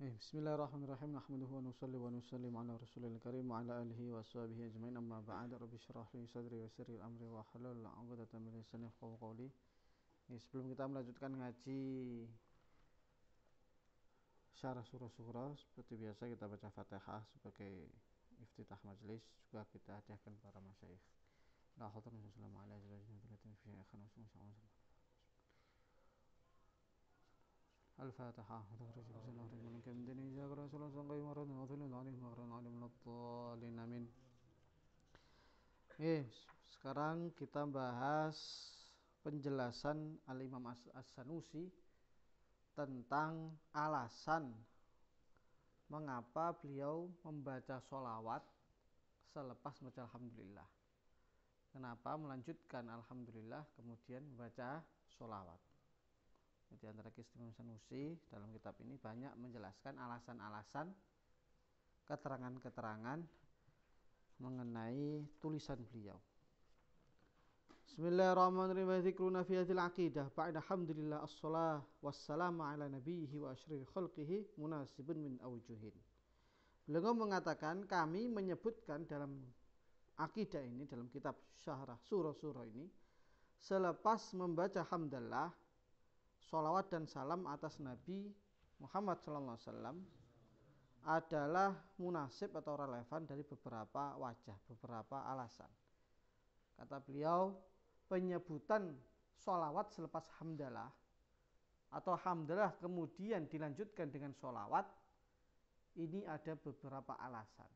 Bismillahirrahmanirrahim. Nahmaduhu wa nusalli wa nusallim ala Rasulil karim wa ala alihi wa sahbihi ajmain. Amma ba'd. Rabbi shrah li sadri wa yassir li amri wa hlul 'uqdatam min lisani yafqahu qawli. Sebelum kita melanjutkan ngaji syarah surah-surah, seperti biasa kita baca Fatihah sebagai iftitah majelis, juga kita hadiahkan para masyayikh. La hadrana sallallahu alaihi wa sallam. Al-Fatihah. Amin. Sekarang kita bahas penjelasan Al-Imam As-Sanusi tentang alasan mengapa beliau membaca sholawat selepas membaca Alhamdulillah. Kenapa melanjutkan Alhamdulillah kemudian membaca sholawat. Di antara keistimewaan Sanusi dalam kitab ini banyak menjelaskan alasan-alasan, keterangan-keterangan mengenai tulisan beliau. Bismillahirrahmanirrahim. Dzikruna fi hadhil aqidah ba'da hamdulillah as-shalah wassalamu ala nabiyhi wa asyril khalqihi munasibun min awjuhin. Beliau mengatakan, kami menyebutkan dalam akidah ini, dalam kitab syarah surah-surah ini, selepas membaca hamdalah, sholawat dan salam atas Nabi Muhammad SAW adalah munasib atau relevan dari beberapa wajah, beberapa alasan. Kata beliau, penyebutan sholawat selepas hamdalah atau hamdalah kemudian dilanjutkan dengan sholawat, ini ada beberapa alasan.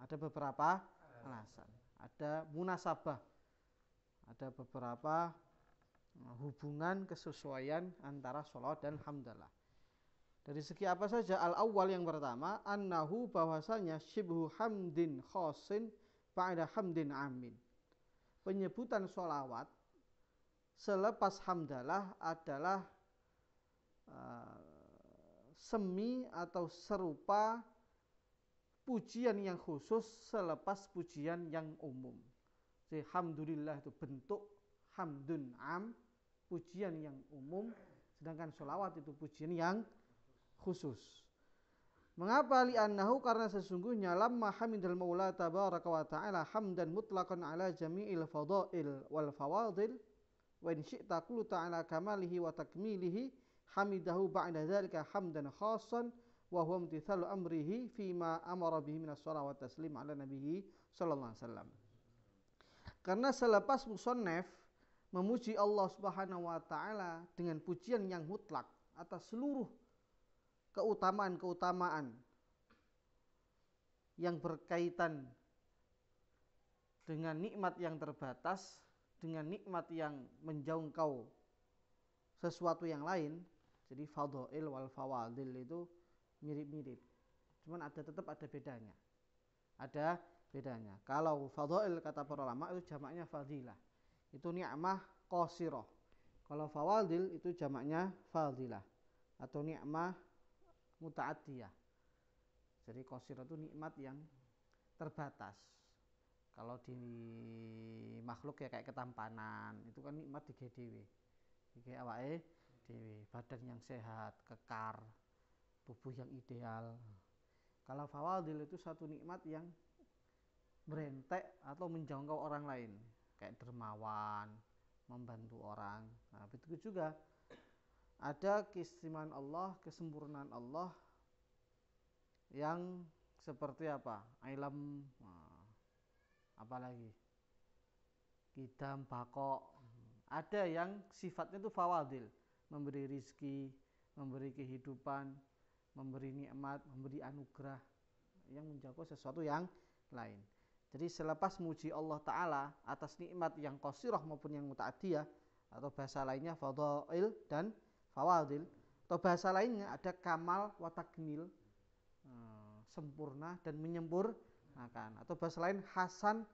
Ada beberapa alasan. Ada munasabah. Ada beberapa hubungan kesesuaian antara sholawat dan hamdalah. Dari segi apa saja? Al-awwal, yang pertama, annahu, bahwasanya syibhu hamdin khosin ba'da hamdin amin. Penyebutan sholawat selepas hamdalah adalah semi atau serupa pujian yang khusus selepas pujian yang umum. Jadi alhamdulillah itu bentuk hamdun am, pujian yang umum, sedangkan sholawat itu pujian yang khusus. Mengapa? Li'annahu, karena sesungguhnya lamma hamidal maula tabaraka wa ta'ala hamdan mutlaqan ala jami'il fadail wal fawadil wa in syi'ta qulu ta'ala kamalihi wa takmilihi hamidahu ba'da dzalika hamdan khassan wa huwa imtithalu amrihi fima amara bihi minas shalawat taslim ala nabiyhi sallallahu alaihi wasallam. Karena selepas musannaf memuji Allah Subhanahu wa taala dengan pujian yang mutlak atas seluruh keutamaan-keutamaan yang berkaitan dengan nikmat yang terbatas, dengan nikmat yang menjangkau sesuatu yang lain. Jadi fadhail wal fawadil itu mirip-mirip. Cuman tetap ada bedanya. Ada bedanya. Kalau fadhail kata para ulama itu jamaknya fadilah. Itu ni'mah qasirah. Kalau fawadil itu jamaknya fadilah atau ni'mah muta'addiyah. Jadi qasirah itu nikmat yang terbatas. Kalau di makhluk ya kayak ketampanan, itu kan nikmat dige dhewe. Dige awake dhewe, badan yang sehat, kekar, tubuh yang ideal. Kalau fawadil itu satu nikmat yang berentek atau menjangkau orang lain, kayak dermawan, membantu orang. Nah, begitu juga ada keistimewaan Allah, kesempurnaan Allah yang seperti apa? Ilm, apalagi kidam, bako. Ada yang sifatnya itu fawadil, memberi rizki, memberi kehidupan, memberi nikmat, memberi anugerah yang menjangkau sesuatu yang lain. Jadi selepas muji Allah Ta'ala atas nikmat yang qasirah maupun yang muta'adiyah, atau bahasa lainnya fadhail dan fawadil, atau bahasa lainnya ada kamal wa takmil, sempurna dan menyempurnakan, atau bahasa lain hasan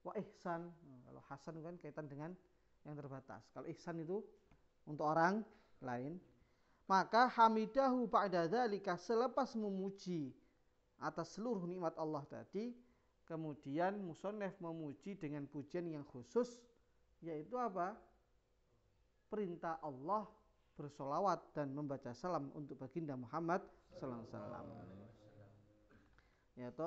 wa ihsan. Kalau hasan kan kaitan dengan yang terbatas, kalau ihsan itu untuk orang lain. Maka hamidahu ba'da dzalika, selepas memuji atas seluruh nikmat Allah tadi, kemudian musannaf memuji dengan pujian yang khusus, yaitu apa? Perintah Allah bersolawat dan membaca salam untuk baginda Muhammad sallallahu alaihi wasallam. Yaitu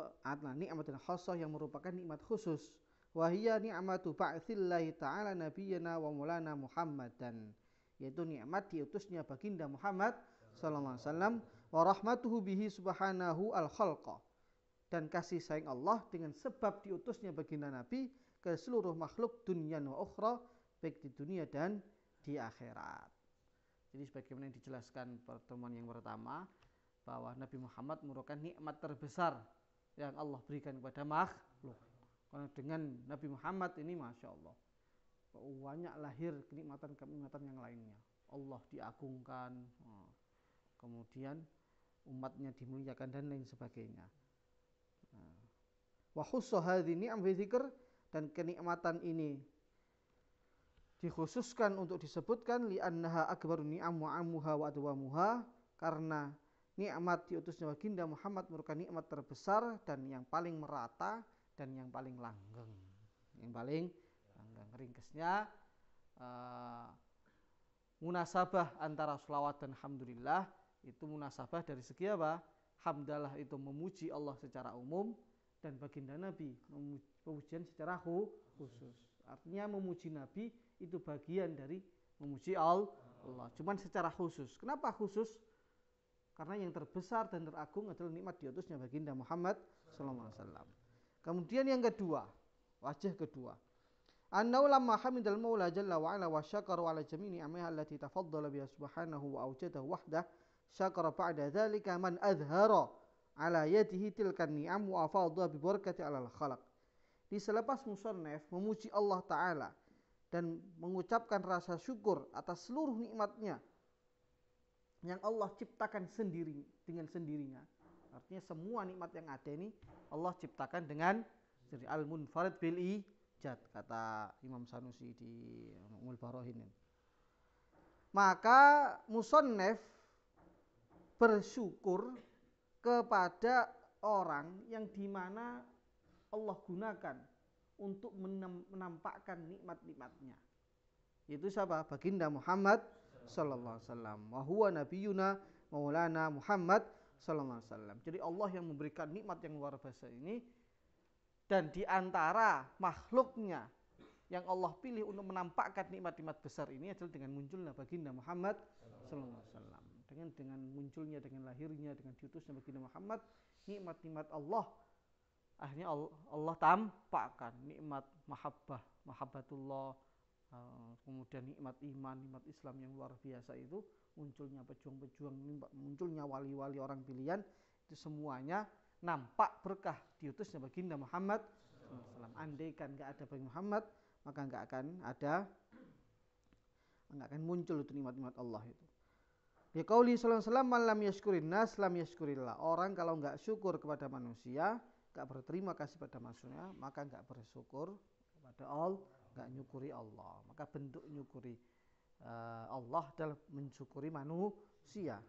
nikmatul khassah yang merupakan nikmat khusus. Wahia ni'matu ba'tsillahi ta'ala nabiyyana wa maulana Muhammadan, yaitu nikmat diutusnya baginda Muhammad sallallahu alaihi wasallam, wa rahmatuhu bihi subhanahu al-khalqa, dan kasih sayang Allah dengan sebab diutusnya baginda Nabi ke seluruh makhluk dunia wa ukhra, baik di dunia dan di akhirat. Jadi sebagaimana yang dijelaskan pertemuan yang pertama, bahwa Nabi Muhammad merupakan nikmat terbesar yang Allah berikan kepada makhluk. Karena dengan Nabi Muhammad ini Masya Allah banyak lahir kenikmatan-kenikmatan yang lainnya. Allah diagungkan, kemudian umatnya dimuliakan dan lain sebagainya. Wa khussa hadhihi ni'am fi dzikr, dan kenikmatan ini dikhususkan untuk disebutkan li'annaha akbaru ni'am wa ammuha wa adwamuha, karena nikmat diutusnya baginda Muhammad merupakan nikmat terbesar dan yang paling merata dan yang paling langgeng. Yang paling langgeng, ringkasnya munasabah antara sholawat dan hamdulillah itu munasabah dari segi apa? Hamdalah itu memuji Allah secara umum, dan baginda Nabi pemujian secara khusus. Artinya memuji Nabi itu bagian dari memuji Allah. Cuman secara khusus. Kenapa khusus? Karena yang terbesar dan teragung adalah nikmat diutusnya baginda Muhammad sallallahu alaihi wasallam. Kemudian yang kedua, wajah kedua, annau lamma hamidal maula jalla wa ala wa syakara ala jami'i ni'amihi allati tafaddala biha subhanahu wa awjadahu wahdah, syakara ba'da dzalika man adhara ala yadihi tilkan ni'am wa afadha bi barakati alal khalaq. Di selepas musannaf memuji Allah Ta'ala dan mengucapkan rasa syukur atas seluruh nikmatnya yang Allah ciptakan sendiri dengan sendirinya. Artinya semua nikmat yang ada ini Allah ciptakan dengan sendiri. Al-munfarid bil ijad, kata Imam Sanusi di Ummul Barahin. Maka musannaf bersyukur kepada orang yang dimana Allah gunakan untuk menampakkan nikmat-nikmatnya. Yaitu siapa? Baginda Muhammad sallallahu alaihi wasallam. Wa huwa nabiyuna maulana Muhammad sallallahu alaihi wasallam. Jadi Allah yang memberikan nikmat yang luar biasa ini, dan di antara makhluknya yang Allah pilih untuk menampakkan nikmat-nikmat besar ini adalah dengan munculnya baginda Muhammad sallallahu alaihi wasallam. Dengan munculnya, dengan lahirnya, dengan diutusnya baginda Muhammad, nikmat-nikmat Allah akhirnya Allah tampakkan. Nikmat mahabbatullah, kemudian nikmat iman, nikmat Islam yang luar biasa itu, munculnya pejuang-pejuang, munculnya wali-wali orang pilihan, itu semuanya nampak berkah diutusnya baginda Muhammad SAW. Andaikan nggak ada baginda Muhammad, maka nggak akan muncul itu nikmat-nikmat Allah itu. Ya qauli sallallahu alaihi wasallam, man lam yashkurin nas lam yashkurillah. Orang kalau nggak syukur kepada manusia, nggak berterima kasih pada manusia, maka nggak bersyukur kepada Allah, nggak nyukuri Allah. Maka bentuk nyukuri Allah adalah mensyukuri manusia.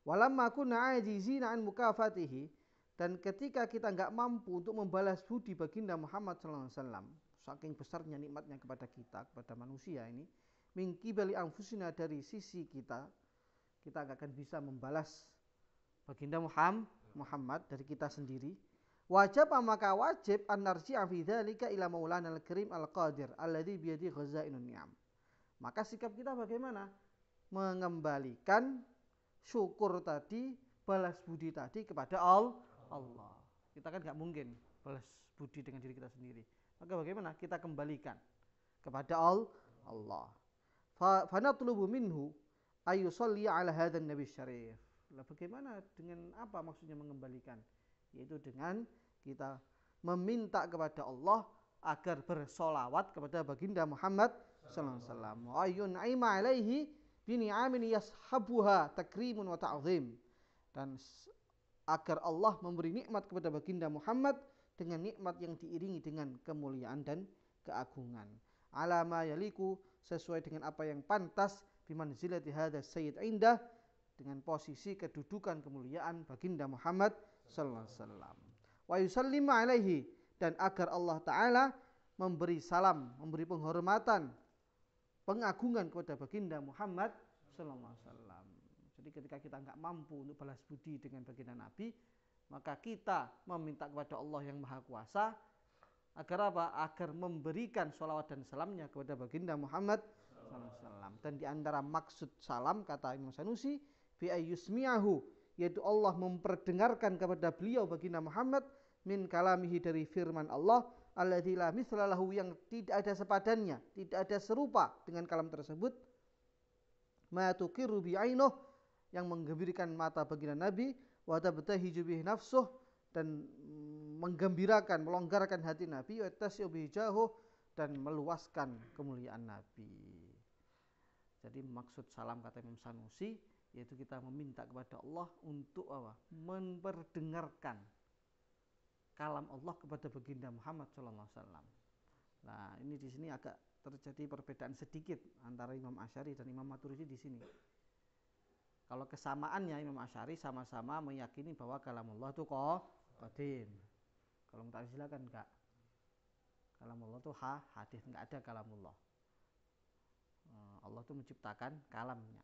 Walamma kunna ajizina an mukafatihi, dan ketika kita nggak mampu untuk membalas budi baginda Muhammad sallallahu alaihi wasallam, saking besarnya nikmatnya kepada kita, kepada manusia ini, min qibali anfusina, dari sisi kita nggak akan bisa membalas baginda Muhammad dari kita sendiri. Wajib, maka wajib an narji'a fi dzalika ila maulana al-karim al-qadir alladzi bi yadihi khazainun ni'am. Maka sikap kita bagaimana? Mengembalikan syukur tadi, balas budi tadi kepada Allah. Kita kan nggak mungkin balas budi dengan diri kita sendiri. Maka bagaimana? Kita kembalikan kepada Allah. Fa natlubu minhu ayusolli ala hadan nabi syarif. Lah bagaimana, dengan apa maksudnya mengembalikan? Yaitu dengan kita meminta kepada Allah agar bersolawat kepada baginda Muhammad sallallahu alaihi wasallam. Wa ayun'ima alaihi bi ni'amin yashabuha takrimun wa ta'zim. Dan agar Allah memberi nikmat kepada baginda Muhammad dengan nikmat yang diiringi dengan kemuliaan dan keagungan. Ala ma yaliku, sesuai dengan apa yang pantas, bimanzilati hadza sayyid indah, dengan posisi kedudukan kemuliaan baginda Muhammad sallallahu alaihi wasallam. Wa yusallimu alaihi, dan agar Allah taala memberi salam, memberi penghormatan, pengagungan kepada baginda Muhammad Sallallahu Alaihi Wasallam. Jadi ketika kita nggak mampu untuk balas budi dengan baginda Nabi, maka kita meminta kepada Allah yang Maha Kuasa agar apa? Agar memberikan sholawat dan salamnya kepada baginda Muhammad sallallahu alaihi wasallam. Dan di antara maksud salam kata Imam Sanusi, bi ayyusmi'ahu, yaitu Allah memperdengarkan kepada beliau baginda Muhammad min kalamihi, dari firman Allah, alladzi la mislalahu, yang tidak ada sepadannya, tidak ada serupa dengan kalam tersebut, ma tuqirru bi ainuh, yang menggembirakan mata baginda Nabi, wa tabtahiju bihi nafsuh, dan menggembirakan, melonggarkan hati Nabi, wa tasyu bihi jahuh, dan meluaskan kemuliaan Nabi. Jadi maksud salam kata Imam Sanusi yaitu kita meminta kepada Allah untuk apa? Memperdengarkan kalam Allah kepada baginda Muhammad sallallahu alaihi wasallam. Nah, ini di sini agak terjadi perbedaan sedikit antara Imam Asy'ari dan Imam Maturidi di sini. Kalau kesamaannya Imam Asy'ari sama-sama meyakini bahwa kalamullah itu qadim. Kalau Mu'tazilah kan enggak. Kalamullah itu hadis, enggak ada kalamullah. Allah itu menciptakan kalamnya.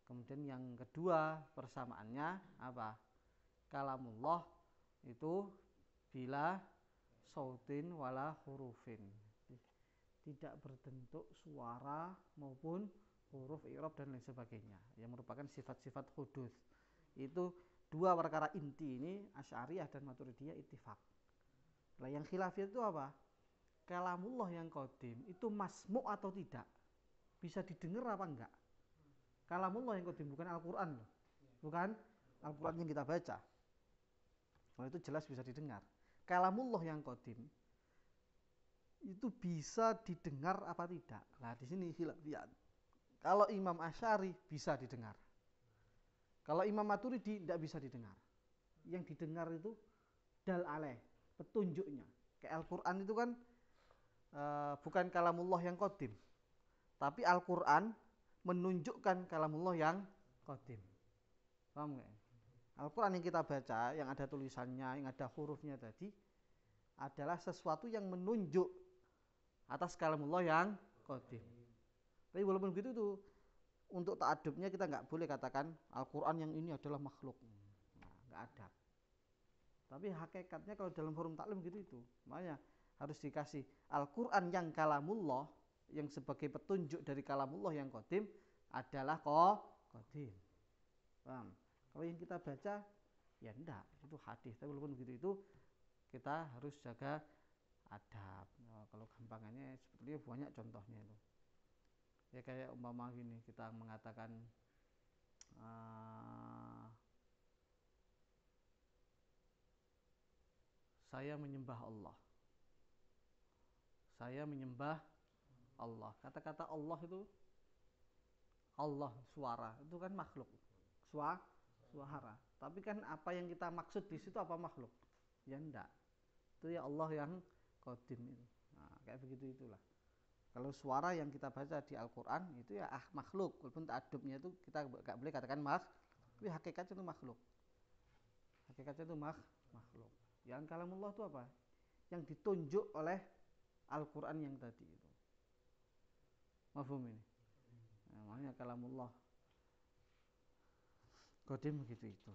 Kemudian yang kedua persamaannya apa? Kalamullah itu bila sautin wala hurufin, tidak berbentuk suara maupun huruf i'rab dan lain sebagainya, yang merupakan sifat-sifat hudus. Itu dua perkara inti ini Asy'ariyah dan Maturidiyah ittifaq. Nah, yang khilafiyah itu apa? Kalamullah yang qadim itu masmu' atau tidak? Bisa didengar apa enggak? Kalamullah yang qadim, bukan Al-Qur'an loh. Bukan Al-Qur'an yang kita baca. Kalau itu jelas bisa didengar. Kalamullah yang qadim itu bisa didengar apa tidak? Nah, di sini khilafiyah. Kalau Imam Asy'ari bisa didengar. Kalau Imam Maturidi tidak bisa didengar. Yang didengar itu dal alaih, petunjuknya. Kayak Al-Qur'an itu kan bukan kalamullah yang qadim. Tapi Al-Qur'an menunjukkan kalamullah yang qadim. Paham enggak? Al-Quran yang kita baca, yang ada tulisannya, yang ada hurufnya tadi, adalah sesuatu yang menunjuk atas kalamullah yang qadim. Tapi walaupun begitu tuh, untuk ta'adubnya kita nggak boleh katakan Al-Quran yang ini adalah makhluk. Nah, nggak ada. Tapi hakikatnya kalau dalam forum taklim gitu itu, makanya harus dikasih Al-Quran yang kalamullah, yang sebagai petunjuk dari kalamullah yang qadim adalah qadim. Paham? Kalau yang kita baca ya enggak, itu hadis. Tapi walaupun begitu itu kita harus jaga adab. Nah, kalau gampangannya sebetulnya banyak contohnya itu. Ya kayak umpama gini, kita mengatakan saya menyembah Allah. Saya menyembah Allah. Kata-kata Allah itu Allah, suara, itu kan makhluk. Suara. Tapi kan apa yang kita maksud di situ apa makhluk? Ya enggak. Itu ya Allah yang qadim itu. Nah, kayak begitu itulah. Kalau suara yang kita baca di Al-Quran itu ya makhluk. Walaupun ta'adubnya itu kita enggak boleh katakan tapi hakikatnya itu makhluk. Hakikatnya itu makhluk. Yang kalamullah itu apa? Yang ditunjuk oleh Al-Quran yang tadi itu. Mafhum ini? Namanya kalamullah qadim begitu itu.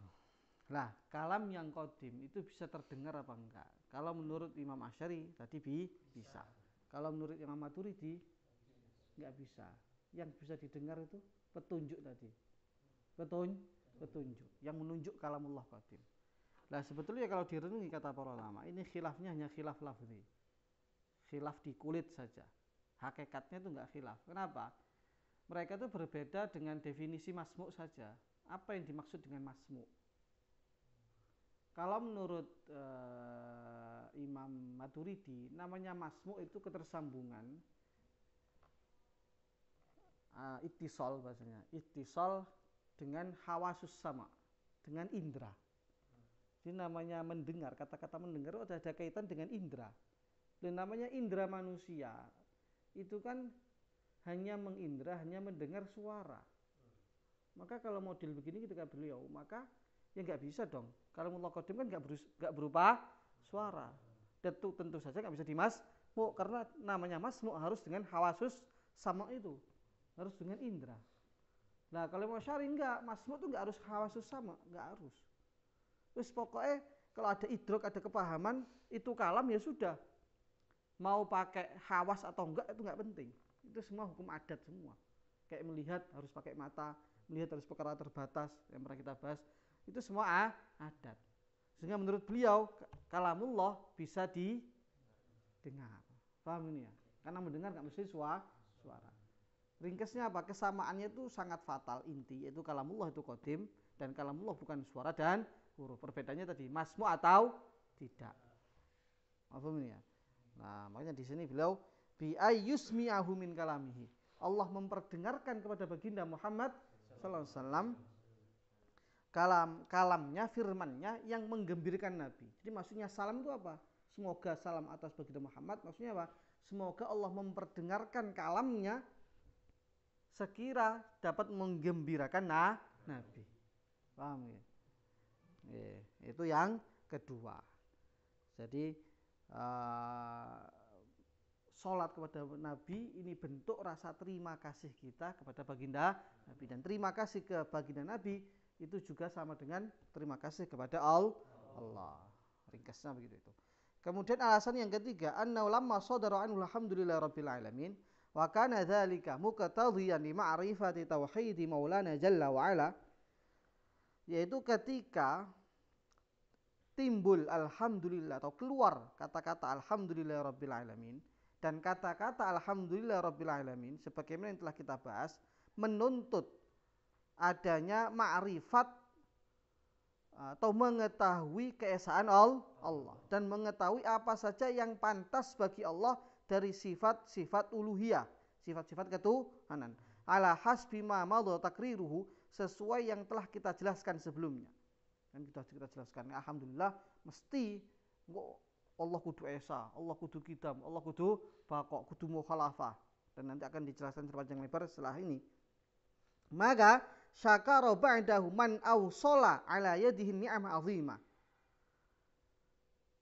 Nah, kalam yang qadim itu bisa terdengar apa enggak? Kalau menurut Imam Asy'ari tadi bisa. Kalau menurut Imam Maturidi enggak bisa. Yang bisa didengar itu petunjuk tadi. Petunjuk yang menunjuk kalamullah qadim. Nah, sebetulnya kalau direnungi kata para ulama, ini khilafnya hanya khilaf lafzi. Khilaf di kulit saja. Hakikatnya itu enggak khilaf. Kenapa? Mereka itu berbeda dengan definisi masmu' saja. Apa yang dimaksud dengan masmu'? Kalau menurut Imam Maturidi, namanya masmu' itu ketersambungan ittisal bahasanya. Ittisal dengan hawasus sama, dengan indera. Jadi namanya mendengar, kata-kata mendengar itu ada kaitan dengan indera. Dan namanya indera manusia itu kan hanya mengindra, hanya mendengar suara. Maka kalau model begini ketika beliau, maka ya nggak bisa dong. Kalau mullah qadim kan nggak berupa suara. Tentu saja nggak bisa dimasmu, karena namanya masmu harus dengan hawasus sama itu, harus dengan indera. Nah kalau Imam Syari enggak, masmu itu enggak harus hawasus sama, enggak harus. Terus pokoknya kalau ada idrok, ada kepahaman, itu kalam ya sudah. Mau pakai hawas atau enggak itu enggak penting. Itu semua hukum adat semua. Kayak melihat harus pakai mata, melihat harus perkara terbatas yang pernah kita bahas. Itu semua adat. Sehingga menurut beliau kalamullah bisa didengar. Paham ini ya? Karena mendengar enggak mesti suara. Ringkasnya apa? Kesamaannya itu sangat fatal inti, yaitu kalamullah itu qadim dan kalamullah bukan suara dan huruf. Perbedaannya tadi masmu atau tidak. Paham ini ya? Nah, makanya di sini beliau bi ayyusmi'ahu min kalamihi. Allah memperdengarkan kepada baginda Muhammad sallallahu alaihi wasallam kalamnya, firmannya yang menggembirakan Nabi. Jadi maksudnya salam itu apa? Semoga salam atas baginda Muhammad. Maksudnya apa? Semoga Allah memperdengarkan kalamnya sekira dapat menggembirakan Nabi. Paham ya? Itu yang kedua. Jadi sholat kepada Nabi ini bentuk rasa terima kasih kita kepada baginda Nabi, dan terima kasih ke baginda Nabi itu juga sama dengan terima kasih kepada Allah. Ringkasnya begitu itu. Kemudian alasan yang ketiga, anna lamma sadara anhu alhamdulillahirabbil alamin wa kana dzalika muqtadhiyan li ma'rifati tauhid maulana jalla wa ala, yaitu ketika timbul alhamdulillah atau keluar kata-kata alhamdulillahirabbil alamin, dan kata-kata alhamdulillahirabbil alamin sebagaimana yang telah kita bahas menuntut adanya ma'rifat atau mengetahui keesaan Allah dan mengetahui apa saja yang pantas bagi Allah dari sifat-sifat uluhiyah, sifat-sifat ketuhanan, ala hasbi ma madha takriruhu, sesuai yang telah kita jelaskan sebelumnya. Dan kita jelaskan, alhamdulillah mesti Allah kudu esa, Allah kudu kidam, Allah kudu baqo, kudu mukhalafah, dan nanti akan dijelaskan sepanjang lebar setelah ini. Maka syakara ba'dahu man awsala ala yadihi ni'amah azimah.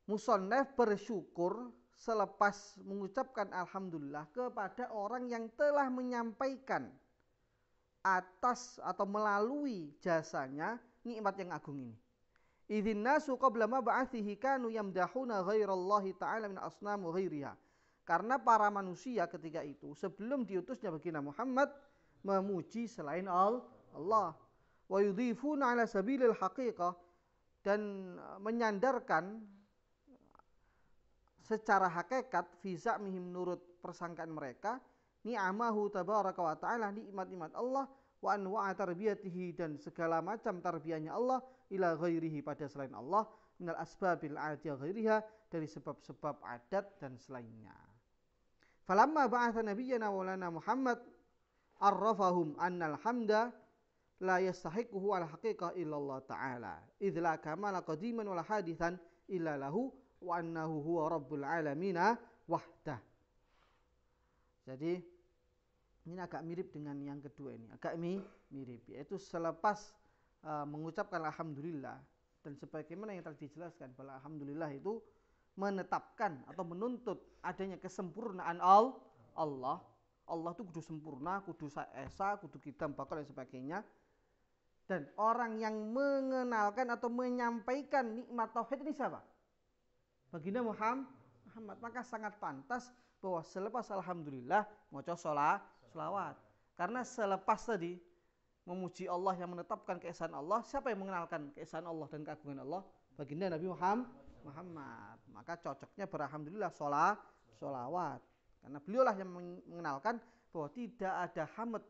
Musannaf bersyukur selepas mengucapkan alhamdulillah kepada orang yang telah menyampaikan atas atau melalui jasanya nikmat yang agung ini. Idzin nasu qabla ma ba'athihi kanu yamdahuna ghairallahi ta'ala min asnam wa ghairiha. Karena para manusia ketika itu sebelum diutusnya baginda Muhammad memuji selain Allah, wa yudhifuna ala sabilil haqiqah, dan menyandarkan secara hakikat fi za'mihim, menurut persangkaan mereka, ni'amahu tabaraka wa ta'ala, nikmat-nikmat Allah, wa anwa'a tarbiyatihi, dan segala macam tarbiyahnya Allah, ila ghairihi, pada selain Allah, minal asbabil adiyah ghairiha, dari sebab-sebab adat dan selainnya. Falamma ba'atha nabiyyana maulana Muhammad arrafahum annal hamda la yastahiquhu ala haqiqah illallah ta'ala idh la kamala qadiman wala hadithan illa lahu wa annahu huwa rabbul alamina wahdah. Jadi ini agak mirip dengan yang kedua ini, agak mirip, yaitu selepas mengucapkan alhamdulillah, dan sebagaimana yang telah dijelaskan bahwa alhamdulillah itu menetapkan atau menuntut adanya kesempurnaan Allah. Allah itu kudu sempurna, kudu esa, kudu kidam, bakal dan sebagainya. Dan orang yang mengenalkan atau menyampaikan nikmat tauhid ini siapa? Baginda Muhammad. Maka sangat pantas bahwa selepas alhamdulillah maca sholawat. Karena selepas tadi memuji Allah yang menetapkan keesaan Allah, siapa yang mengenalkan keesaan Allah dan keagungan Allah? Baginda Nabi Muhammad. Maka cocoknya beralhamdulillah sholawat. Karena beliaulah yang mengenalkan bahwa tidak ada hamd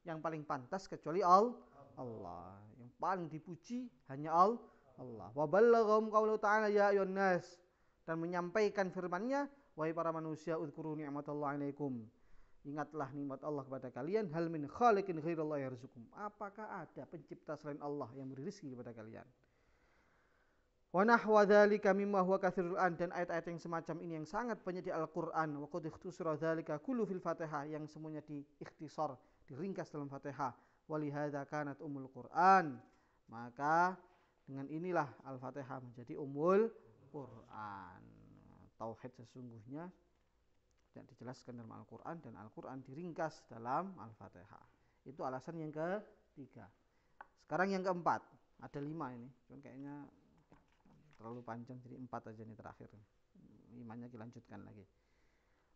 yang paling pantas kecuali Allah. Yang paling dipuji hanya Allah. Wa ballaghum qaulu ta'ala ya ayyuhan nas, dan menyampaikan firman-Nya, wahai para manusia, udzkuru ni'matallahi alaikum. Ingatlah nikmat Allah kepada kalian, hal min khaliqin ghairallahi yarzuqum. Apakah ada pencipta selain Allah yang beri rezeki kepada kalian? Wa nahwa dzalika mimma huwa katsirul an, dan ayat-ayat yang semacam ini yang sangat banyak di Al-Qur'an. Wa qad ikhtusira dzalika kullu fil Fatihah, yang semuanya diikhtisar, diringkas dalam Fatihah. Wa li hadza kanat ummul Qur'an. Maka dengan inilah Al-Fatihah menjadi ummul Qur'an. Tauhid sesungguhnya tidak dijelaskan dalam Al-Qur'an, dan Al-Qur'an diringkas dalam Al-Fatihah. Itu alasan yang ketiga. Sekarang yang keempat. Ada 5 ini. Cuman kayaknya terlalu panjang, jadi 4 aja nih terakhir. 5-nya dilanjutkan lagi.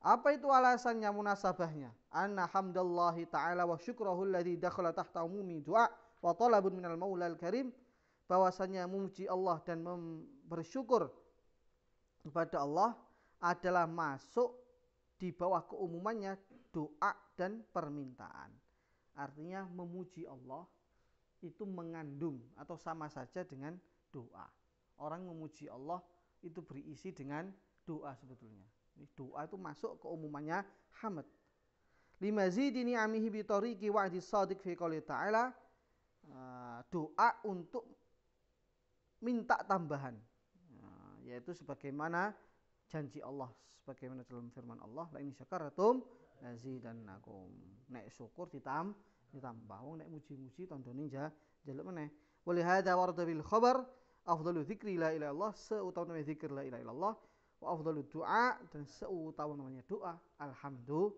Apa itu alasannya, munasabahnya? Anna hamdallahi ta'ala wa syukrahu alladhi dakhala tahta umumi du'a wa talabun minal maulal karim. Bahwasanya memuji Allah dan bersyukur kepada Allah adalah masuk di bawah keumumannya doa dan permintaan. Artinya memuji Allah itu mengandung atau sama saja dengan doa. Orang memuji Allah itu berisi dengan doa sebetulnya. Doa itu masuk ke umumannya hamd. Limazidi ni'amihi bi tariqi wa'di shadiq fi qouli ta'ala. Doa untuk minta tambahan. Yaitu sebagaimana janji Allah, sebagaimana dalam firman Allah, la in syakartum lazidannakum. Nek syukur ditambah. Wong nek muji-muji tandane njaluk meneh. Wa li hadza warada bil khabar afdalu dzikri la ilaha illallah, seutama zikir la ilaha illallah, wa afdalu du'a, dan seutamanya doa alhamdulillah.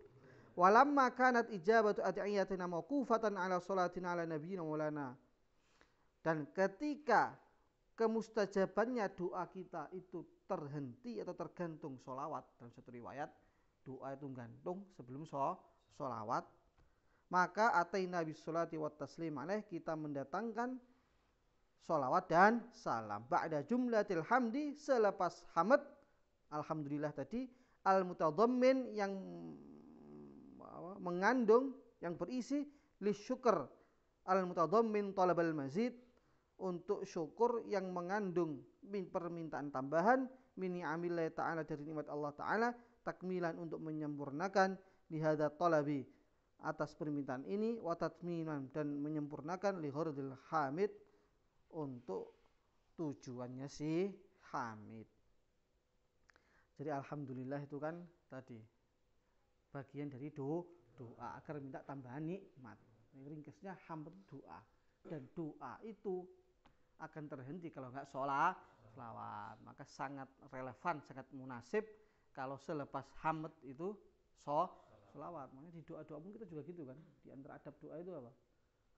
Walamma kanat ijabatu ad'iyatina mauqufatan ala salatina ala nabiyina maulana. Dan ketika kemustajabannya doa kita itu terhenti atau tergantung sholawat, dalam satu riwayat doa itu gantung sebelum sholawat, maka ataina bisolati wat taslim alaih, kita mendatangkan sholawat dan salam ba'da jumlatil hamdi, selepas hamd alhamdulillah tadi, al mutadhammin yang mengandung, yang berisi lisyukr, al mutadhammin talabal mazid, untuk syukur yang mengandung permintaan tambahan, mini amillahi ta'ala, dari nikmat Allah ta'ala, takmilan, untuk menyempurnakan, lihada talabi, atas permintaan ini, wa tatminan, dan menyempurnakan, lihordil hamid, untuk tujuannya si hamid. Jadi alhamdulillah itu kan tadi bagian dari doa agar minta tambahan nikmat. Ringkasnya hamd doa, dan doa itu akan terhenti kalau nggak sholawat. Maka sangat relevan, sangat munasib kalau selepas hamd itu sholawat. Makanya di doa-doa pun kita juga gitu kan. Di antara adab doa itu apa?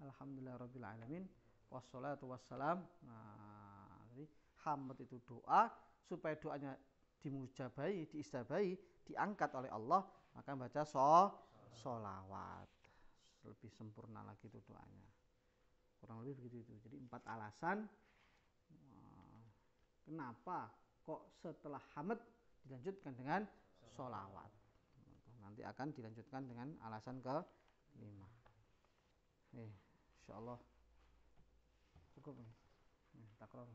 Alhamdulillah rabbil alamin wassalatu wassalam. Nah, jadi hamd itu doa, supaya doanya dimujabahi, diistabahi, diangkat oleh Allah, maka baca sholawat. Lebih sempurna lagi itu doanya. Kurang lebih begitu itu. Jadi 4 alasan kenapa kok setelah hamd dilanjutkan dengan sholawat. Nanti akan dilanjutkan dengan alasan ke-5. Insyaallah cukup nih. Takror.